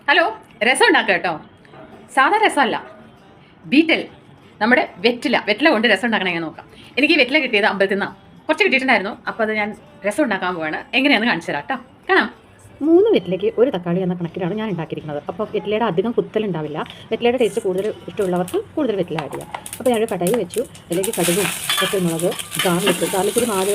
Hello, രസം ഉണ്ടാക്കുക കേട്ടോ. സാധാ രസമല്ല, ബീറ്റൽ, നമ്മുടെ വെറ്റില കൊണ്ട് രസം ഉണ്ടാക്കണമെങ്കിൽ നോക്കാം. എനിക്ക് ഈ വെറ്റില കിട്ടിയത് അമ്പലത്തിൽ നിന്നാണ്. കുറച്ച് കിട്ടിയിട്ടുണ്ടായിരുന്നു. അപ്പോൾ അത് ഞാൻ രസം ഉണ്ടാക്കാൻ പോവാണ്. എങ്ങനെയാണെന്ന് കാണിച്ചു തരാം കേട്ടോ. കാണാം. 3 വെറ്റിലേക്ക് 1 തക്കാളി എന്ന കണക്കിലാണ് ഞാൻ ഉണ്ടാക്കിയിരിക്കുന്നത്. അപ്പോൾ വെറ്റിലയുടെ അധികം കുത്തലുണ്ടാവില്ല. വെറ്റിലയുടെ ടേസ്റ്റ് കൂടുതൽ ഇഷ്ടമുള്ളവർക്ക് കൂടുതൽ വെറ്റില ആഡ് ചെയ്യാം. അപ്പോൾ ഞാനൊരു കടായി വെച്ചു. അതിലേക്ക് കടുകും പച്ചമുളക്, ഗാർലിക്ക് ഒരു 4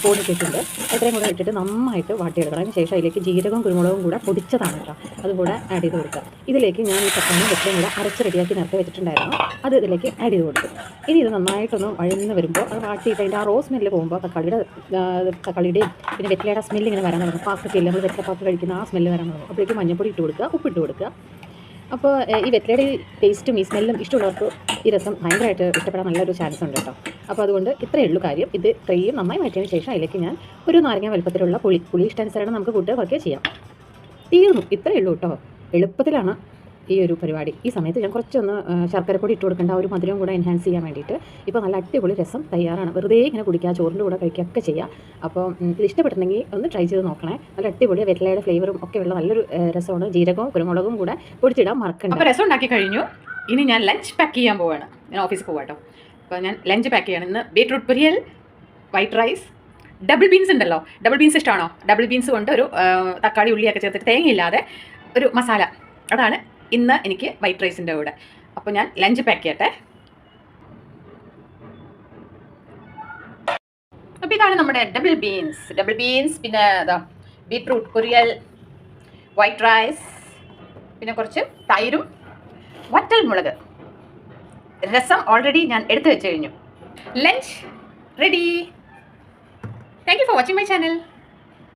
പൊടി ഇട്ടിട്ടുണ്ട്. അത്രയും കൂടെ ഇട്ടിട്ട് നന്നായിട്ട് വാട്ടിയെടുക്കണം. അതിന് ശേഷം അതിലേക്ക് ജീരകവും കുരുമുളകും കൂടെ പൊടിച്ചതാണ് കേട്ടോ, അതുകൂടെ ആഡ് ചെയ്ത് കൊടുക്കുക. ഇതിലേക്ക് ഞാൻ ഈ തക്കാളിയും വെറ്റിലയും കൂടെ അരച്ച് റെഡിയാക്കി നേരത്തെ വെച്ചിട്ടുണ്ടായിരുന്നു. അത് ഇതിലേക്ക് ആഡ് ചെയ്ത് കൊടുക്കും. ഇനി ഇത് നന്നായിട്ടൊന്ന് വഴന്ന് വരുമ്പോൾ അത് വാട്ടിയിട്ട് അതിൻ്റെ ആ റോസ് സ്മെല്ല് പോകുമ്പോൾ തക്കാളിയുടെയും പിന്നെ വെറ്റിലയുടെ സ്മെല്ല് ഇങ്ങനെ വരാൻ തുടങ്ങും. പാക്കറ്റില്ല, നമ്മൾ വെറ്റില കഴിക്കുന്ന ആ സ്മെല്ല് വരാൻ തുടങ്ങും. അപ്പോഴേക്കും മഞ്ഞൾപ്പൊടി ഇട്ട് കൊടുക്കുക, ഉപ്പിട്ട് കൊടുക്കുക. അപ്പോൾ ഈ വെറ്റിലയുടെ ടേസ്റ്റും ഈ സ്മെല്ലും ഇഷ്ടമുള്ളവർക്ക് ഈ രസം ഭയങ്കരമായിട്ട് ഇഷ്ടപ്പെടാൻ നല്ലൊരു ചാൻസ് ഉണ്ട് കേട്ടോ. അപ്പോൾ അതുകൊണ്ട് ഇത്രയേ ഉള്ളൂ കാര്യം. ഇത് ഇത്രയും നന്നായി മാറ്റിയതിന് ശേഷം അതിലേക്ക് ഞാൻ ഒരു നാരങ്ങ വലുപ്പത്തിലുള്ള പുളി ഇഷ്ടാനുസരണം നമുക്ക് കൂട്ടുക കുറയ്ക്കുക ചെയ്യാം. തീർന്നു, ഇത്രയേ ഉള്ളൂ കേട്ടോ. എളുപ്പത്തിലാണ് ഈ ഒരു പരിപാടി. ഈ സമയത്ത് ഞാൻ കുറച്ചൊന്ന് ശർക്കരപ്പൊടി ഇട്ട് കൊടുക്കേണ്ട, ഒരു മധുരം കൂടെ എൻഹാൻസ് ചെയ്യാൻ വേണ്ടിയിട്ട്. ഇപ്പോൾ നല്ല അടിപൊളി രസം തയ്യാറാണ്. വെറുതെ ഇങ്ങനെ കുടിക്കുക, ചോറിൻ്റെ കൂടെ കഴിക്കുകയൊക്കെ ചെയ്യാം. അപ്പോൾ ഇത് ഇഷ്ടപ്പെട്ടിട്ടുണ്ടെങ്കിൽ ഒന്ന് ട്രൈ ചെയ്ത് നോക്കണേ. നല്ല അടിപൊളി വെറ്റിലയുടെ ഫ്ലേവറും ഒക്കെ ഉള്ള നല്ലൊരു രസമാണ്. ജീരകവും കുരുമുളകും കൂടെ പൊടിച്ചിടാൻ മറക്കണ്ട. അപ്പോൾ രസം ഉണ്ടാക്കി കഴിഞ്ഞു. ഇനി ഞാൻ ലഞ്ച് പാക്ക് ചെയ്യാൻ പോവാണ്. ഞാൻ ഓഫീസിൽ പോവാം കേട്ടോ. അപ്പോൾ ഞാൻ ലഞ്ച് പാക്ക് ചെയ്യണം. ഇന്ന് ബീട്രൂട്ട് പൊരിയൽ, വൈറ്റ് റൈസ്, ഡബിൾ ബീൻസ് ഉണ്ടല്ലോ. ഡബിൾ ബീൻസ് ഇഷ്ടമാണോ? ഡബിൾ ബീൻസ് കൊണ്ട് ഒരു തക്കാളി ഉള്ളിയൊക്കെ ചേർത്തിട്ട് തേങ്ങയില്ലാതെ ഒരു മസാല, അതാണ് ഇന്ന് എനിക്ക് വൈറ്റ് റൈസിൻ്റെ കൂടെ. അപ്പോൾ ഞാൻ ലഞ്ച് പാക്ക് ചെയ്യട്ടെ. അപ്പോൾ ഇതാണ് നമ്മുടെ ഡബിൾ ബീൻസ്, പിന്നെ അതാ ബീട്രൂട്ട് പൊരിയൽ, വൈറ്റ് റൈസ്, പിന്നെ കുറച്ച് തൈരും വറ്റൽ മുളക്, രസം ഓൾറെഡി ഞാൻ എടുത്തു വെച്ച് കഴിഞ്ഞു. Lunch ready. Thank you for watching my channel.